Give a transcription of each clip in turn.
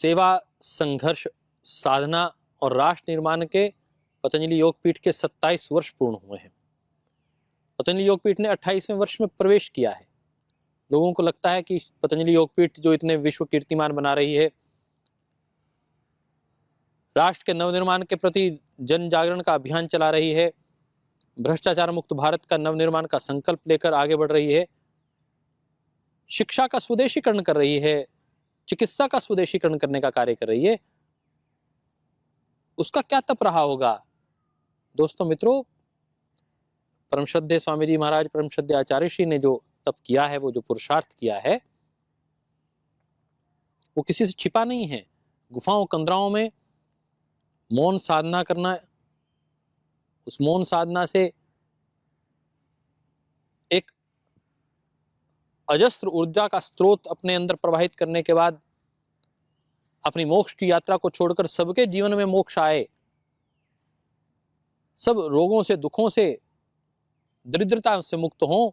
सेवा, संघर्ष, साधना और राष्ट्र निर्माण के पतंजलि योगपीठ के 27 वर्ष पूर्ण हुए हैं। पतंजलि योगपीठ ने 28वें वर्ष में प्रवेश किया है। लोगों को लगता है कि पतंजलि योगपीठ जो इतने विश्व कीर्तिमान बना रही है, राष्ट्र के नवनिर्माण के प्रति जन जागरण का अभियान चला रही है, भ्रष्टाचार मुक्त भारत का नवनिर्माण का संकल्प लेकर आगे बढ़ रही है, शिक्षा का स्वदेशीकरण कर रही है, चिकित्सा का स्वदेशीकरण करने का कार्य कर रही है, उसका क्या तप रहा होगा। दोस्तों मित्रों, परम श्रद्धेय स्वामी जी महाराज, परम श्रद्धेय आचार्य श्री ने जो तप किया है, वो जो पुरुषार्थ किया है, वो किसी से छिपा नहीं है। गुफाओं कंदराओं में मौन साधना करना, उस मौन साधना से एक अजस्त्र ऊर्जा का स्रोत अपने अंदर प्रवाहित करने के बाद अपनी मोक्ष की यात्रा को छोड़कर सबके जीवन में मोक्ष आए, सब रोगों से, दुखों से, दरिद्रता से मुक्त हों,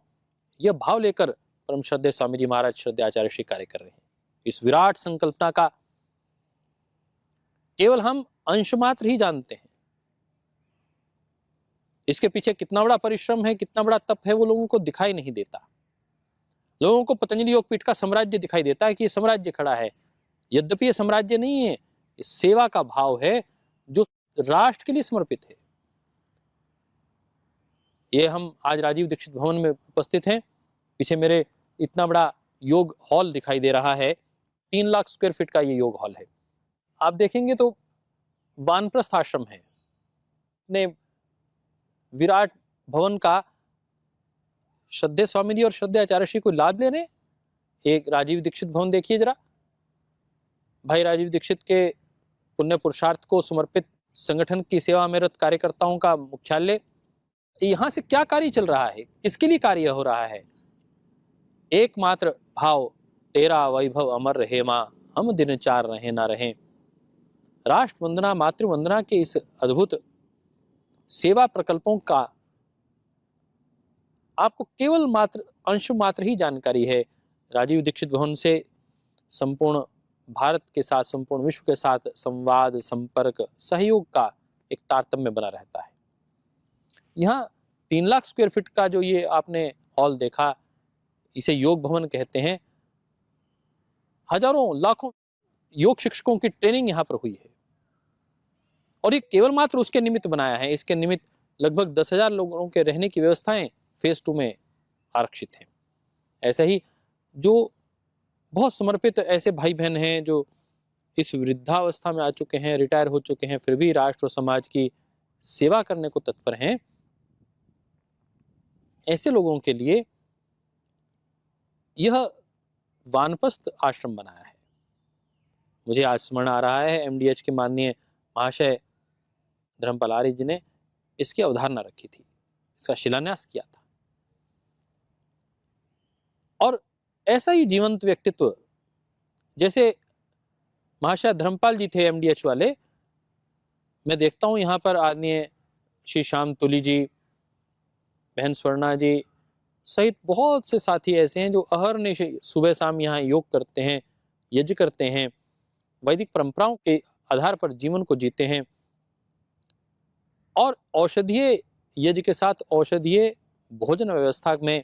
यह भाव लेकर परम श्रद्धेय स्वामी जी महाराज, श्रद्धेय आचार्य श्री कार्य कर रहे हैं। इस विराट संकल्पना का केवल हम अंश मात्र ही जानते हैं। इसके पीछे कितना बड़ा परिश्रम है, कितना बड़ा तप है, वो लोगों को दिखाई नहीं देता। लोगों को पतंजलि योगपीठ का साम्राज्य दिखाई देता है कि ये साम्राज्य खड़ा है। यद्यपि ये साम्राज्य नहीं है, ये सेवा का भाव है जो राष्ट्र के लिए समर्पित है। ये हम आज राजीव दीक्षित भवन में उपस्थित हैं। पीछे मेरे इतना बड़ा योग हॉल दिखाई दे रहा है। 3 लाख स्क्वायर फीट का ये योग हॉल है। आप देखेंगे तो वानप्रस्थ आश्रम है। ने विराट भवन का श्रद्धेय स्वामी जी और श्रद्धेय आचार्य श्री को लाभ ले रहे हैं। एक राजीव दीक्षित भवन देखिए जरा, भाई राजीव दीक्षित के पुण्य पुरुषार्थ को समर्पित संगठन की सेवा में रत कार्यकर्ताओं का मुख्यालय। यहां से क्या कार्य चल रहा है, किसके लिए कार्य हो रहा है? एकमात्र भाव, तेरा वैभव अमर रहे मां, हम दिन चार रहे ना रहे। राष्ट्र वंदना, मातृ वंदना के इस अद्भुत सेवा प्रकल्पों का आपको केवल मात्र अंश मात्र ही जानकारी है। राजीव दीक्षित भवन से संपूर्ण भारत के साथ, संपूर्ण विश्व के साथ संवाद, संपर्क, सहयोग का एक तारतम्य बना रहता है। यहाँ 3 लाख स्क्वायर फीट का जो ये आपने हॉल देखा, इसे योग भवन कहते हैं। हजारों लाखों योग शिक्षकों की ट्रेनिंग यहाँ पर हुई है और ये केवल मात्र उसके निमित्त बनाया है। इसके निमित्त लगभग 10,000 लोगों के रहने की व्यवस्थाएं फेज 2 में आरक्षित हैं। ऐसे ही जो बहुत समर्पित ऐसे भाई बहन हैं जो इस वृद्धावस्था में आ चुके हैं, रिटायर हो चुके हैं, फिर भी राष्ट्र और समाज की सेवा करने को तत्पर हैं, ऐसे लोगों के लिए यह वानप्रस्थ आश्रम बनाया है। मुझे आज स्मरण आ रहा है, एमडीएच के माननीय महाशय धर्मपाल आर्य जी ने इसकी अवधारणा रखी थी, इसका शिलान्यास किया था। और ऐसा ही जीवंत व्यक्तित्व जैसे महाशय धर्मपाल जी थे एमडीएच वाले, मैं देखता हूं यहाँ पर आदरणीय श्री श्याम तुली जी, बहन स्वर्णा जी सहित बहुत से साथी ऐसे हैं जो अहर्निश सुबह शाम यहाँ योग करते हैं, यज्ञ करते हैं, वैदिक परंपराओं के आधार पर जीवन को जीते हैं और औषधीय यज्ञ के साथ औषधीय भोजन व्यवस्था में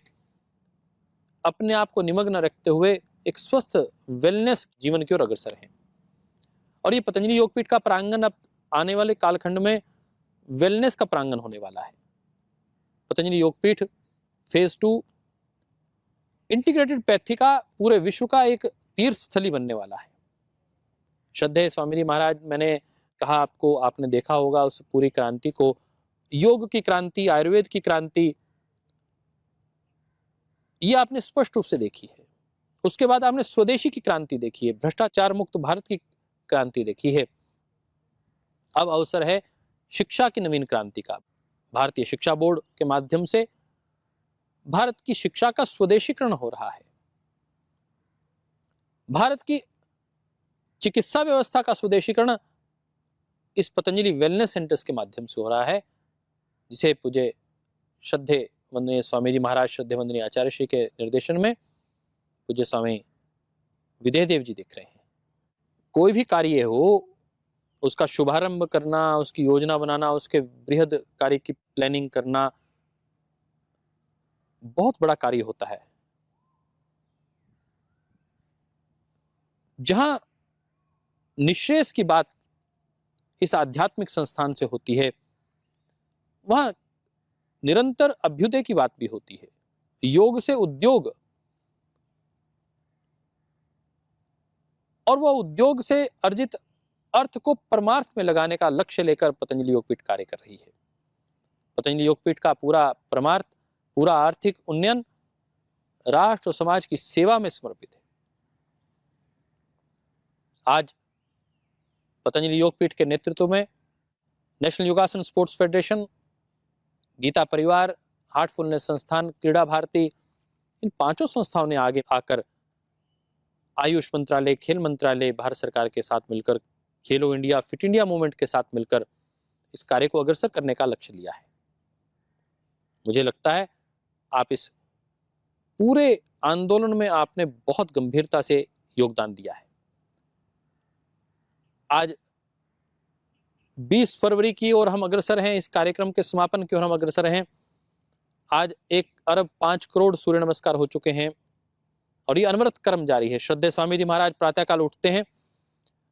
अपने आप को निमग्न रखते हुए एक स्वस्थ वेलनेस जीवन की ओर अग्रसर हैं। और ये पतंजलि योगपीठ का प्रांगण अब आने वाले कालखंड में वेलनेस का प्रांगण होने वाला है। Patanjali Yogpeeth phase 2 integrated pathy का पूरे विश्व का एक तीर्थ स्थली बनने वाला है। श्रद्धेय स्वामी जी महाराज, मैंने कहा आपको, आपने देखा होगा उस पूरी क्रांति को, योग की क्रांति, आयुर्वेद की क्रांति, ये आपने स्पष्ट रूप से देखी है। उसके बाद आपने स्वदेशी की क्रांति देखी है, भ्रष्टाचार मुक्त भारत की क्रांति देखी है। अब अवसर है शिक्षा की नवीन क्रांति का। भारतीय शिक्षा बोर्ड के माध्यम से भारत की शिक्षा का स्वदेशीकरण हो रहा है। भारत की चिकित्सा व्यवस्था का स्वदेशीकरण इस पतंजलि वेलनेस सेंटर्स के माध्यम से हो रहा है, जिसे पूज्य श्रद्धेय वंदनीय स्वामी जी महाराज, श्रद्धेय वंदनीय आचार्य श्री के निर्देशन में पूज्य स्वामी विदेहदेव जी दिख रहे हैं। कोई भी कार्य हो, उसका शुभारंभ करना, उसकी योजना बनाना, उसके बृहद कार्य की प्लानिंग करना बहुत बड़ा कार्य होता है। जहां निःश्रेयस की बात इस आध्यात्मिक संस्थान से होती है, वहां निरंतर अभ्युदय की बात भी होती है। योग से उद्योग, और वह उद्योग से अर्जित अर्थ को परमार्थ में लगाने का लक्ष्य लेकर पतंजलि योगपीठ कार्य कर रही है। पतंजलि योगपीठ का पूरा परमार्थ, पूरा आर्थिक उन्नयन राष्ट्र और समाज की सेवा में समर्पित है। आज पतंजलि योगपीठ के नेतृत्व में नेशनल योगासन स्पोर्ट्स फेडरेशन, गीता परिवार, हार्टफुलनेस संस्थान, क्रीड़ा भारती, इन पांचों संस्थाओं ने आगे आकर आयुष मंत्रालय, खेल मंत्रालय, भारत सरकार के साथ मिलकर, खेलो इंडिया, फिट इंडिया मूवमेंट के साथ मिलकर इस कार्य को अग्रसर करने का लक्ष्य लिया है। मुझे लगता है आप इस पूरे आंदोलन में आपने बहुत गंभीरता से योगदान दिया है। आज 20 फरवरी की ओर हम अग्रसर हैं, इस कार्यक्रम के समापन की ओर हम अग्रसर हैं। आज 1 अरब 5 करोड़ सूर्य नमस्कार हो चुके हैं और ये अनवरत कर्म जारी है। श्रद्धेय स्वामी जी महाराज प्रातःकाल उठते हैं,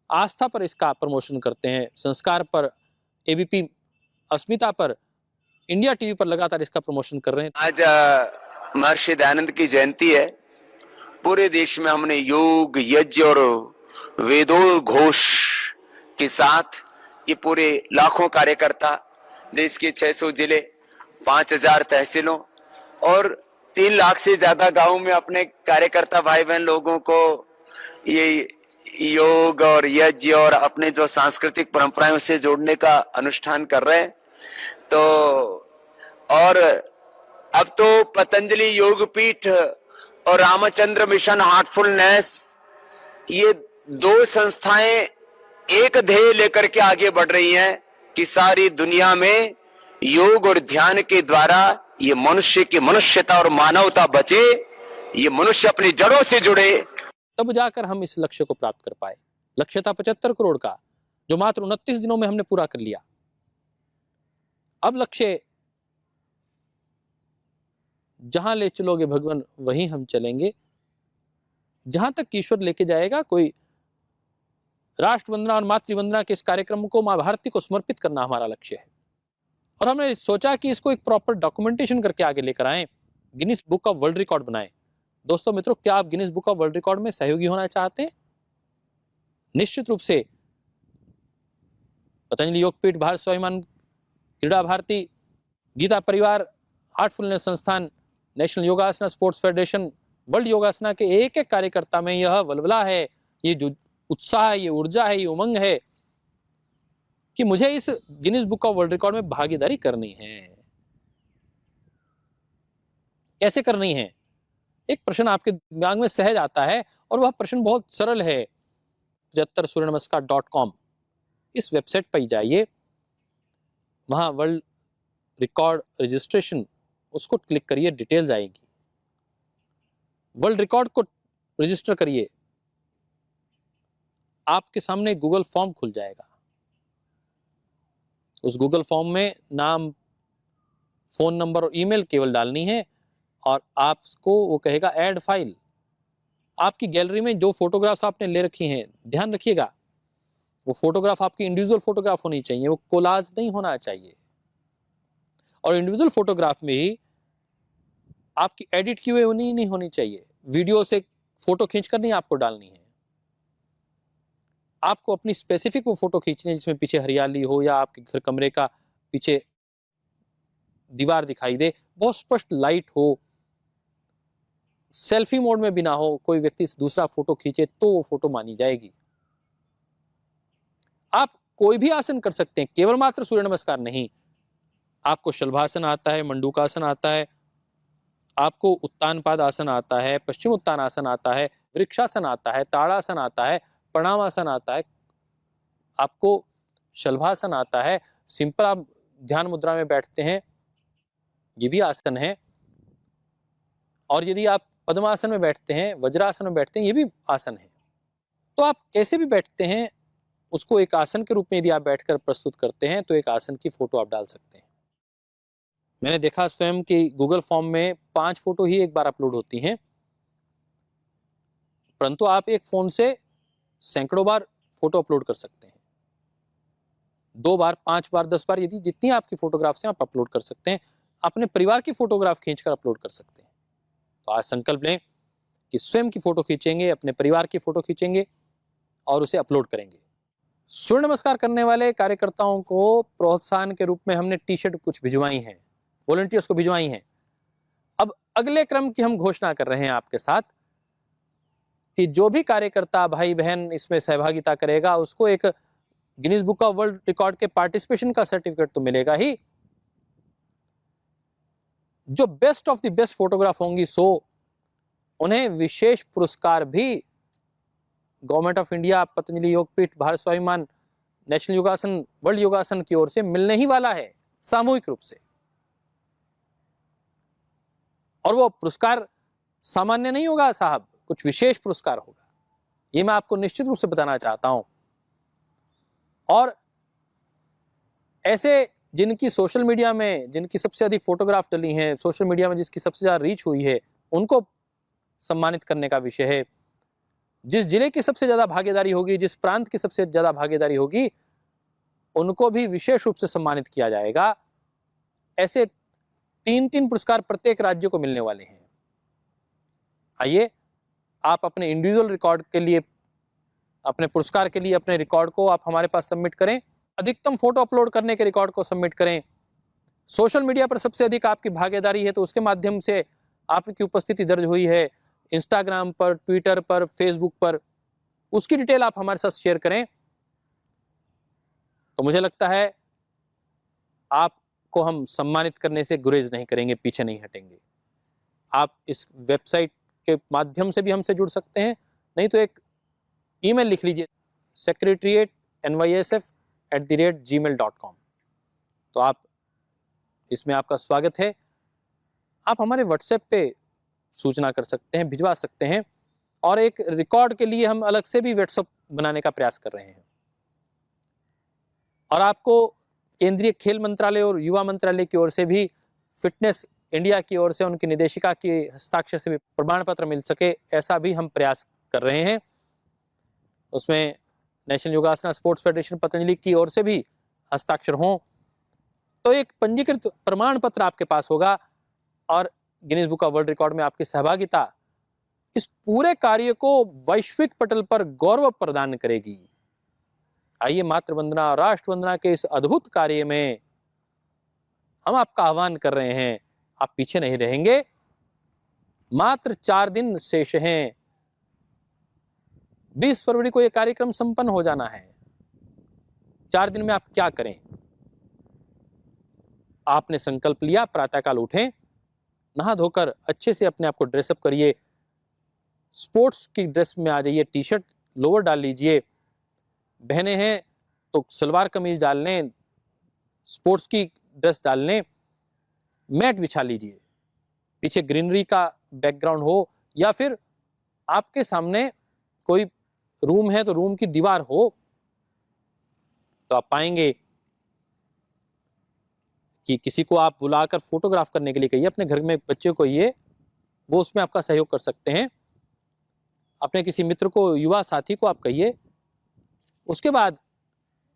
आस्था पर इसका प्रमोशन करते हैं, संस्कार पर, एबीपी अस्मिता पर, इंडिया टीवी पर लगातार इसका प्रमोशन कर रहे हैं। आज महर्षि दयानंद की जयंती है। पूरे देश में हमने योग, यज्ञ और वेदों घोष के साथ ये पूरे लाखों कार्यकर्ता, देश के 600 जिले, 5000 तहसीलों और 3 लाख से ज्यादा गांवों में अपने कार्यकर्ता भाई बहन लोगों को ये योग और यज्ञ और अपने जो सांस्कृतिक परंपराओं से जोड़ने का अनुष्ठान कर रहे हैं। तो और अब तो पतंजलि योगपीठ और रामचंद्र मिशन हार्टफुलनेस, ये 2 संस्थाएं एक ध्येय लेकर के आगे बढ़ रही हैं कि सारी दुनिया में योग और ध्यान के द्वारा ये मनुष्य की मनुष्यता और मानवता बचे, ये मनुष्य अपनी जड़ों से जुड़े, तब जाकर हम इस लक्ष्य को प्राप्त कर पाए। लक्ष्य था 75 करोड़ का, जो मात्र 29 दिनों में हमने पूरा कर लिया। अब लक्ष्य जहां ले चलोगे भगवान वहीं हम चलेंगे, जहां तक ईश्वर लेके जाएगा। कोई राष्ट्र वंदना और मातृवंदना के इस कार्यक्रम को मां भारती को समर्पित करना हमारा लक्ष्य है। और हमने सोचा कि इसको एक प्रॉपर डॉक्यूमेंटेशन करके आगे लेकर आए, Guinness book of world record बनाए। दोस्तों मित्रों, क्या आप Guinness book of world record में सहयोगी होना चाहते हैं? निश्चित रूप से पतंजलि योगपीठ, भारत स्वाभिमान, क्रीड़ा भारती, गीता परिवार, हार्टफुलनेस संस्थान, नेशनल योगासना स्पोर्ट्स फेडरेशन, वर्ल्ड योगासना के एक एक कार्यकर्ता में यह वलवला है, ये जो उत्साह है, ये ऊर्जा है, ये उमंग है कि मुझे इस Guinness book of world record में भागीदारी करनी है। कैसे करनी है? एक प्रश्न आपके दिमाग में सहज आता है और वह प्रश्न बहुत सरल है। 75सूर्यनमस्कार.com, इस वेबसाइट पर जाइए, वहां वर्ल्ड रिकॉर्ड रजिस्ट्रेशन, उसको क्लिक करिए, डिटेल्स आएगी। वर्ल्ड रिकॉर्ड को रजिस्टर करिए, आपके सामने गूगल फॉर्म खुल जाएगा। उस गूगल फॉर्म में नाम, फोन नंबर और ईमेल केवल डालनी है और आपको वो कहेगा ऐड फाइल। आपकी गैलरी में जो फोटोग्राफ्स आपने ले रखी हैं, ध्यान रखिएगा वो फोटोग्राफ आपकी इंडिविजुअल फोटोग्राफ होनी चाहिए, वो कोलाज नहीं होना चाहिए। और इंडिविजुअल फोटोग्राफ में ही आपकी एडिट की हुई नहीं होनी चाहिए। वीडियो से फोटो खींचकर नहीं आपको डालनी है। आपको अपनी स्पेसिफिक वो फोटो खींचनी है जिसमें पीछे हरियाली हो या आपके घर कमरे का पीछे दीवार दिखाई दे, बहुत स्पष्ट लाइट हो, सेल्फी मोड में भी ना हो, कोई व्यक्ति दूसरा फोटो खींचे तो वो फोटो मानी जाएगी। आप कोई भी आसन कर सकते हैं, केवल मात्र सूर्य नमस्कार नहीं। आपको शलभासन आता है, मंडूकासन आता है, आपको उत्तान पाद आसन आता है, पश्चिम उत्तान आसन आता है, वृक्षासन आता है, ताड़ासन आता है, प्रणामासन आता है, आपको शलभासन आता है, सिंपल आप ध्यान मुद्रा में बैठते हैं, ये भी आसन है। और यदि आप पद्मासन में बैठते हैं, वज्रासन में बैठते हैं, ये भी आसन है। तो आप कैसे भी बैठते हैं, उसको एक आसन के रूप में यदि आप बैठकर प्रस्तुत करते हैं तो एक आसन की फोटो आप डाल सकते हैं। मैंने देखा स्वयं कि गूगल फॉर्म में 5 फोटो ही एक बार अपलोड होती हैं, परंतु आप एक फोन से सैकड़ों बार फोटो अपलोड कर सकते हैं। 2 बार, 5 बार, 10 बार, यदि जितनी आपकी फोटोग्राफ्स हैं आप अपलोड कर सकते हैं। अपने परिवार की फोटोग्राफ खींचकर अपलोड कर सकते हैं। तो आज संकल्प लें कि स्वयं की फोटो खींचेंगे, अपने परिवार की फोटो खींचेंगे और उसे अपलोड करेंगे। सूर्य नमस्कार करने वाले कार्यकर्ताओं को प्रोत्साहन के रूप में हमने टी शर्ट कुछ भिजवाई हैं, वॉलंटियर्स को भिजवाई हैं। अब अगले क्रम की हम घोषणा कर रहे हैं आपके साथ कि जो भी कार्यकर्ता भाई बहन इसमें सहभागिता करेगा उसको एक Guinness book of world record के पार्टिसिपेशन का सर्टिफिकेट तो मिलेगा ही, जो best of the best photograph होंगी सो उन्हें विशेष पुरस्कार भी government of India, Patanjali Yogpeeth, Bharat Swabhiman, national योगासन, वर्ल्ड योगासन की ओर से मिलने ही वाला है सामूहिक रूप से। और वो पुरस्कार सामान्य नहीं होगा साहब, कुछ विशेष पुरस्कार होगा, ये मैं आपको निश्चित रूप से बताना चाहता हूं। और ऐसे जिनकी सोशल मीडिया में, जिनकी सबसे अधिक फोटोग्राफ डली हैं, सोशल मीडिया में जिसकी सबसे ज्यादा रीच हुई है, उनको सम्मानित करने का विषय है। जिस जिले की सबसे ज्यादा भागीदारी होगी, जिस प्रांत की सबसे ज्यादा भागीदारी होगी, उनको भी विशेष रूप से सम्मानित किया जाएगा। ऐसे 3-3 पुरस्कार प्रत्येक राज्य को मिलने वाले हैं। आइए आप अपने इंडिविजुअल रिकॉर्ड के लिए, अपने पुरस्कार के लिए अपने रिकॉर्ड को आप हमारे पास सबमिट करें। अधिकतम फोटो अपलोड करने के रिकॉर्ड को सबमिट करें। सोशल मीडिया पर सबसे अधिक आपकी भागीदारी है तो उसके माध्यम से आपकी उपस्थिति दर्ज हुई है, इंस्टाग्राम पर, ट्विटर पर, फेसबुक पर, उसकी डिटेल आप हमारे साथ शेयर करें। तो मुझे लगता है आपको हम सम्मानित करने से गुरेज नहीं करेंगे, पीछे नहीं हटेंगे। आप इस वेबसाइट के माध्यम से भी हमसे जुड़ सकते हैं, नहीं तो एक ईमेल लिख लीजिए secretariat@nysf@gmail.com। तो आप इसमें आपका स्वागत है। आप हमारे व्हाट्सएप पे सूचना कर सकते हैं, भिजवा सकते हैं, और एक रिकॉर्ड के लिए हम अलग से भी व्हाट्सएप बनाने का प्रयास कर रहे हैं। और आपको केंद्रीय खेल मंत्रालय और युवा मंत्रालय की ओर से भी, फिटनेस इंडिया की ओर से उनकी निदेशिका के हस्ताक्षर से भी प्रमाण पत्र मिल सके, ऐसा भी हम प्रयास कर रहे हैं। उसमें नेशनल योगासना स्पोर्ट्स फेडरेशन पतंजलि की ओर से भी हस्ताक्षर हों, तो एक पंजीकृत प्रमाण पत्र आपके पास होगा और Guinness book of world record में आपकी सहभागिता इस पूरे कार्य को वैश्विक पटल पर गौरव प्रदान करेगी। आइए मातृ वंदना और राष्ट्र वंदना के इस अद्भुत कार्य में हम आपका आह्वान कर रहे हैं। आप पीछे नहीं रहेंगे। मात्र 4 दिन शेष हैं। 20 फरवरी को यह कार्यक्रम संपन्न हो जाना है। 4 दिन में आप क्या करें? आपने संकल्प लिया, प्रातःकाल उठें, नहा धोकर अच्छे से अपने आप को ड्रेसअप करिए, स्पोर्ट्स की ड्रेस में आ जाइए, टी शर्ट लोअर डाल लीजिए, बहनें हैं तो सलवार कमीज डाल लें, स्पोर्ट्स की ड्रेस डाल लें, मैट बिछा लीजिए, पीछे ग्रीनरी का बैकग्राउंड हो, या फिर आपके सामने कोई रूम है तो रूम की दीवार हो, तो आप पाएंगे कि किसी को आप बुलाकर फोटोग्राफ करने के लिए कहिए, अपने घर में बच्चे को कहिए, वो उसमें आपका सहयोग कर सकते हैं। अपने किसी मित्र को, युवा साथी को आप कहिए। उसके बाद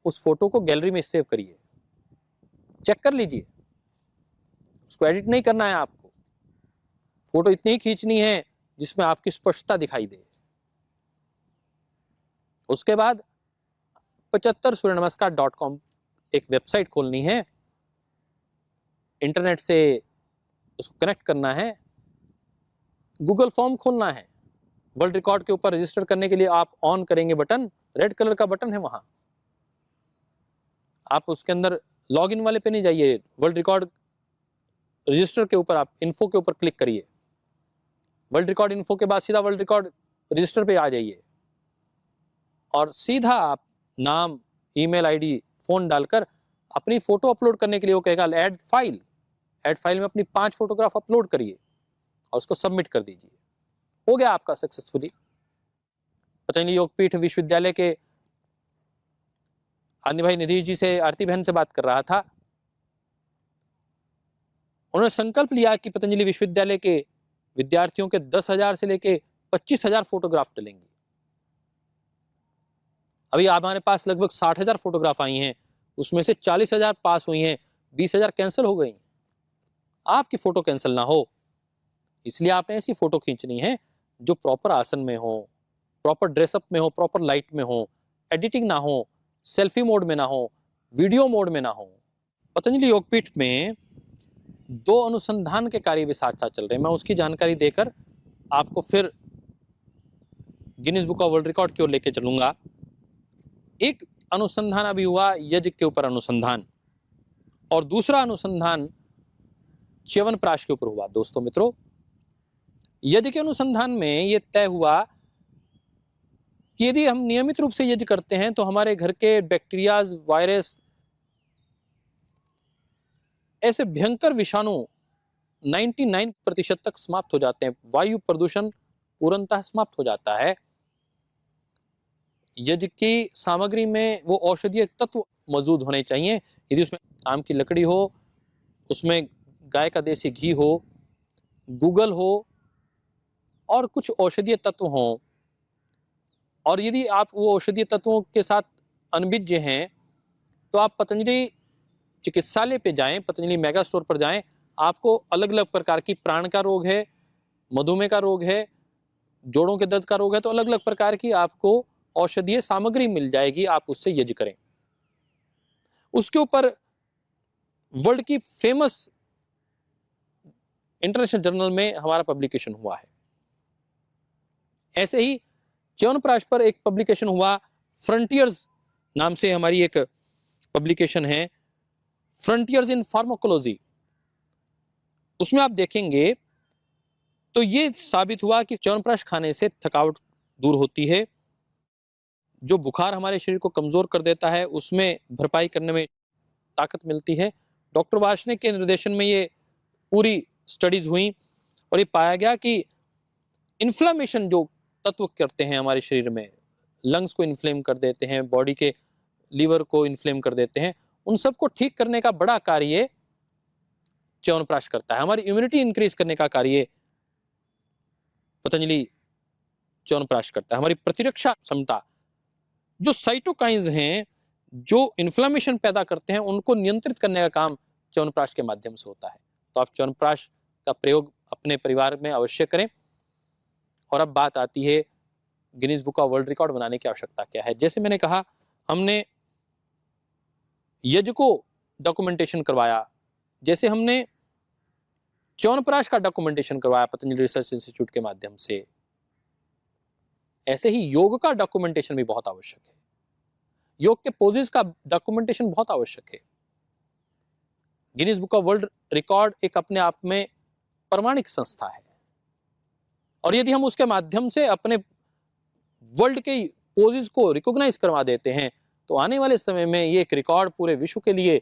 उस फोटो को गैलरी में सेव करिए, चेक कर लीजिए, उसको एडिट नहीं करना है आपको। फोटो इतनी ही खींचनी है जिसमें आपकी स्पष्टता दिखाई दे। उसके बाद 75suryanamascar.com एक वेबसाइट खोलनी है, इंटरनेट से उसको कनेक्ट करना है, गूगल फॉर्म खोलना है, वर्ल्ड रिकॉर्ड के ऊपर रजिस्टर करने के लिए आप ऑन करेंगे बटन, रेड कलर का बटन है वहां, आप उसके अंदर लॉगिन वाले पे नहीं जाइए, वर्ल्ड रिकॉर्ड रजिस्टर के ऊपर आप इन्फो के ऊपर क्लिक करिए, वर्ल्ड रिकॉर्ड इन्फो के बाद सीधा वर्ल्ड रिकॉर्ड रजिस्टर पे आ जाइए, और सीधा आप नाम, ईमेल आईडी, फोन डालकर अपनी फोटो अपलोड करने के लिए वो कहेगा ऐड फाइल में अपनी 5 फोटोग्राफ अपलोड करिए और उसको सबमिट कर दीजिए। हो गया आपका सक्सेसफुली। पतंजलि योगपीठ विश्वविद्यालय के आनंद भाई निधि जी से, आरती बहन से बात कर रहा था। उन्होंने संकल्प लिया कि पतंजलि विश्वविद्यालय के विद्यार्थियों के 10,000 से लेके 25,000 फोटोग्राफ डलेंगे। अभी हमारे पास लगभग 60,000 फोटोग्राफ आई हैं, उसमें से 40,000 पास हुई हैं, 20,000 कैंसिल हो गई। आपकी फोटो कैंसिल ना हो, इसलिए आपने ऐसी फोटो खींचनी है जो प्रॉपर आसन में हो, प्रॉपर ड्रेसअप में हो, प्रॉपर लाइट में हो, एडिटिंग ना हो, सेल्फी मोड में ना हो, वीडियो मोड में ना हो। पतंजलि योगपीठ में 2 अनुसंधान के कार्य भी साथ साथ चल रहे हैं। मैं उसकी जानकारी देकर आपको फिर Guinness book of world record की ओर लेके चलूंगा। एक अनुसंधान अभी हुआ यज्ञ के ऊपर अनुसंधान, और दूसरा अनुसंधान च्यवनप्राश के ऊपर हुआ। दोस्तों मित्रों, यज्ञ के अनुसंधान में यह तय हुआ कि यदि हम नियमित रूप से यज्ञ करते हैं तो हमारे घर के बैक्टीरियाज, वायरस, ऐसे भयंकर विषाणु 99% तक समाप्त हो जाते हैं। वायु प्रदूषण पूर्णतः समाप्त हो जाता है। यज्ञ की सामग्री में वो औषधीय तत्व मौजूद होने चाहिए। यदि उसमें आम की लकड़ी हो, उसमें गाय का देसी घी हो, गूगल हो और कुछ औषधीय तत्व हों, और यदि आप वो औषधीय तत्वों के साथ अनभिज्ञ हैं तो आप पतंजलि चिकित्सालय पे जाएं, पतंजलि मेगा स्टोर पर जाएं। आपको अलग अलग प्रकार की, प्राण का रोग है, मधुमेह का रोग है, जोड़ों के दर्द का रोग है, तो अलग अलग प्रकार की आपको औषधीय सामग्री मिल जाएगी। आप उससे यज्ञ करें। उसके ऊपर वर्ल्ड की फेमस इंटरनेशनल जर्नल में हमारा पब्लिकेशन हुआ है। ऐसे ही च्यवनप्राश पर एक पब्लिकेशन हुआ, फ्रंटियर्स नाम से हमारी एक पब्लिकेशन है, फ्रंटियर्स इन फार्माकोलॉजी। उसमें आप देखेंगे तो ये साबित हुआ कि च्यवनप्राश खाने से थकावट दूर होती है, जो बुखार हमारे शरीर को कमजोर कर देता है उसमें भरपाई करने में ताकत मिलती है। डॉक्टर वार्ष्णेय के निर्देशन में ये पूरी स्टडीज हुई और ये पाया गया कि इन्फ्लामेशन जो तत्व करते हैं हमारे शरीर में, लंग्स को इन्फ्लेम कर देते हैं, बॉडी के लीवर को इन्फ्लेम कर देते हैं, उन सबको ठीक करने का बड़ा कार्य च्यवनप्राश करता है। हमारी इम्यूनिटी इंक्रीज करने का कार्य पतंजलि च्यवनप्राश करता है। हमारी प्रतिरक्षा क्षमता, जो साइटोकाइंस हैं जो इन्फ्लामेशन पैदा करते हैं, उनको नियंत्रित करने का काम च्यवनप्राश के माध्यम से होता है। तो आप च्यवनप्राश का प्रयोग अपने परिवार में अवश्य करें। और अब बात आती है Guinness book of world record बनाने की आवश्यकता क्या है। जैसे मैंने कहा, हमने यज्ञ को डॉक्यूमेंटेशन करवाया, जैसे हमने च्यवनप्राश का डॉक्यूमेंटेशन करवाया पतंजलि रिसर्च इंस्टीट्यूट के माध्यम से, ऐसे ही योग का डॉक्यूमेंटेशन भी बहुत आवश्यक है। योग के पोजेस का डॉक्यूमेंटेशन बहुत आवश्यक है। Guinness book of world record एक अपने आप में प्रमाणिक संस्था है, और यदि हम उसके माध्यम से अपने वर्ल्ड के पोजेस को रिकॉग्नाइज करवा देते हैं तो आने वाले समय में ये एक रिकॉर्ड पूरे विश्व के लिए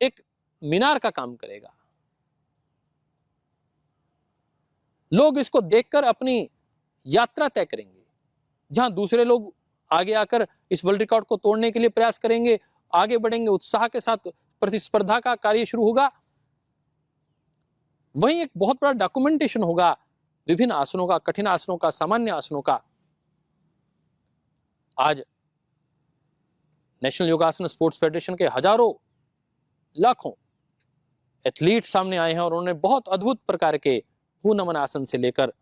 एक मीनार का काम करेगा। लोग इसको देखकर अपनी यात्रा तय करेंगे। जहां दूसरे लोग आगे आकर इस वर्ल्ड रिकॉर्ड को तोड़ने के लिए प्रयास करेंगे, आगे बढ़ेंगे, उत्साह के साथ प्रतिस्पर्धा का कार्य शुरू होगा, वहीं एक बहुत बड़ा डॉक्यूमेंटेशन होगा विभिन्न आसनों का, कठिन आसनों का, सामान्य आसनों का। आज नेशनल योगासन स्पोर्ट्स फेडरेशन के हजारों, लाखों एथलीट सामने आए हैं और उन्होंने बहुत अद्भुत प्रकार के भू नमन आसन से लेकर,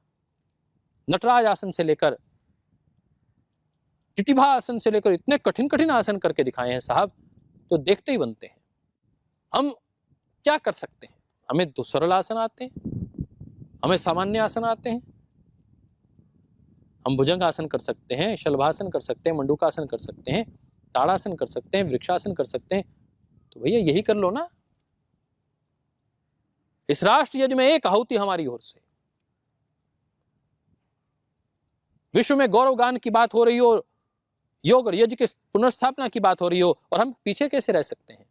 नटराज आसन से लेकर, टिटिभा आसन से लेकर इतने कठिन कठिन आसन करके दिखाए हैं साहब, तो देखते ही बनते हैं। हम क्या कर सकते हैं? हमें तो सरल आसन आते हैं, हमें सामान्य आसन आते हैं। हम भुजंग आसन कर सकते हैं, शलभासन कर सकते हैं, मंडूकासन कर सकते हैं, ताड़ासन कर सकते हैं, वृक्षासन कर सकते हैं। तो भैया यही कर लो ना। इस राष्ट्र यज्ञ में एक आहुति हमारी ओर से। विश्व में गौरव गान की बात हो रही हो, योग और यज्ञ की पुनर्स्थापना की बात हो रही हो, और हम पीछे कैसे रह सकते हैं?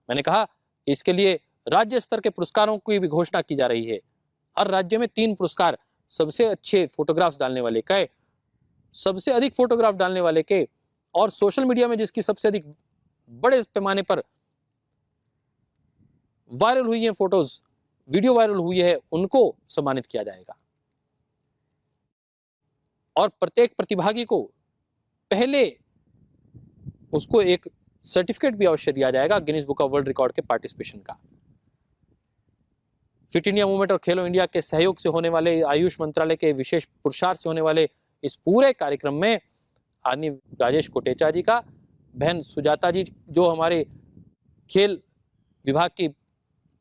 मैंने कहा कि इसके लिए राज्य स्तर के पुरस्कारों की भी घोषणा की जा रही है। हर राज्य में 3 पुरस्कार सबसे अच्छे फोटोग्राफ्स डालने वाले के, सबसे अधिक फोटोग्राफ डालने वाले के, और सोशल मीडिया में जिसकी सबसे अधिक बड़े पैमाने पर वायरल हुई है फोटोज, वीडियो वायरल हुई है, उनको सम्मानित किया जाएगा। और प्रत्येक प्रतिभागी को पहले उसको एक सर्टिफिकेट भी अवश्य दिया जाएगा Guinness book of world record के पार्टिसिपेशन का। फिट इंडिया मूवमेंट और खेलो इंडिया के सहयोग से होने वाले, आयुष मंत्रालय के विशेष पुरुषार्थ से होने वाले इस पूरे कार्यक्रम में आदरणीय राजेश कोटेचा जी का, बहन सुजाता जी जो हमारे खेल विभाग की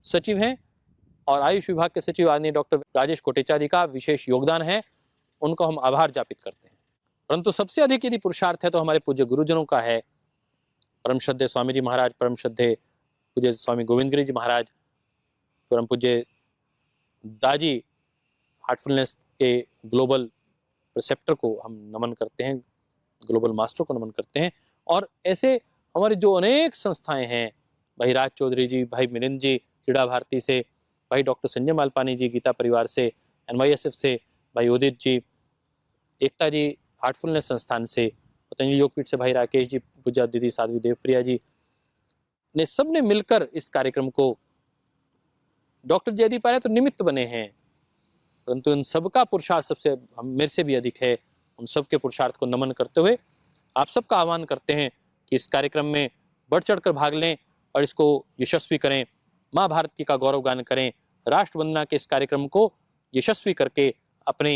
सचिव हैं, और आयुष विभाग के सचिव आदरणीय डॉक्टर राजेश कोटेचा जी का विशेष योगदान है, उनको हम आभार ज्ञापित करते हैं। परंतु सबसे अधिक यदि पुरुषार्थ है तो हमारे पूज्य गुरुजनों का है। परम श्रद्धेय स्वामी जी महाराज, परम श्रद्धेय पूज्य स्वामी गोविंदगिरी जी महाराज, परम पूज्य दाजी हार्टफुलनेस के ग्लोबल प्रिसेप्टर को हम नमन करते हैं, ग्लोबल मास्टर को नमन करते हैं। और ऐसे हमारे जो अनेक संस्थाएं हैं, भाई राज चौधरी जी, भाई मिलिंद जी क्रीड़ा भारती से, भाई डॉक्टर संजय मालपानी जी गीता परिवार से, NYSF से भाई उदित जी, एकता जी हार्टफुलनेस संस्थान से, पतंजलि योगपीठ से भाई राकेश जी, पूज्य दीदी साध्वी देवप्रिया जी ने, सबने मिलकर इस कार्यक्रम को, डॉक्टर जयदीप आर्य तो निमित्त बने हैं, परंतु इन सबका पुरुषार्थ सबसे मेरे से भी अधिक है। उन सबके पुरुषार्थ को नमन करते हुए आप सबका आह्वान करते हैं कि इस कार्यक्रम में बढ़ चढ़कर भाग लें और इसको यशस्वी करें, माँ भारती का गौरवगान करें, राष्ट्र वंदना के इस कार्यक्रम को यशस्वी करके अपने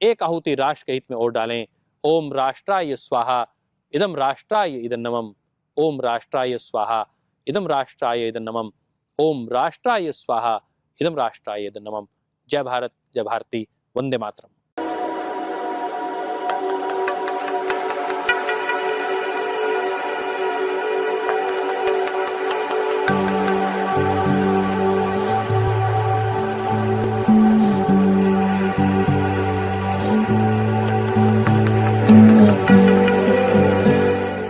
एक आहुति राष्ट्र के हित में और डालें। ओम राष्ट्राय स्वाहा इदम राष्ट्राय इदं नमः, ओम राष्ट्राय स्वाहा इदम राष्ट्राय इदं नमः, ओम राष्ट्राय स्वाहा इदम राष्ट्राय इदं नमः। जय भारत, जय भारती, वंदे मातरम।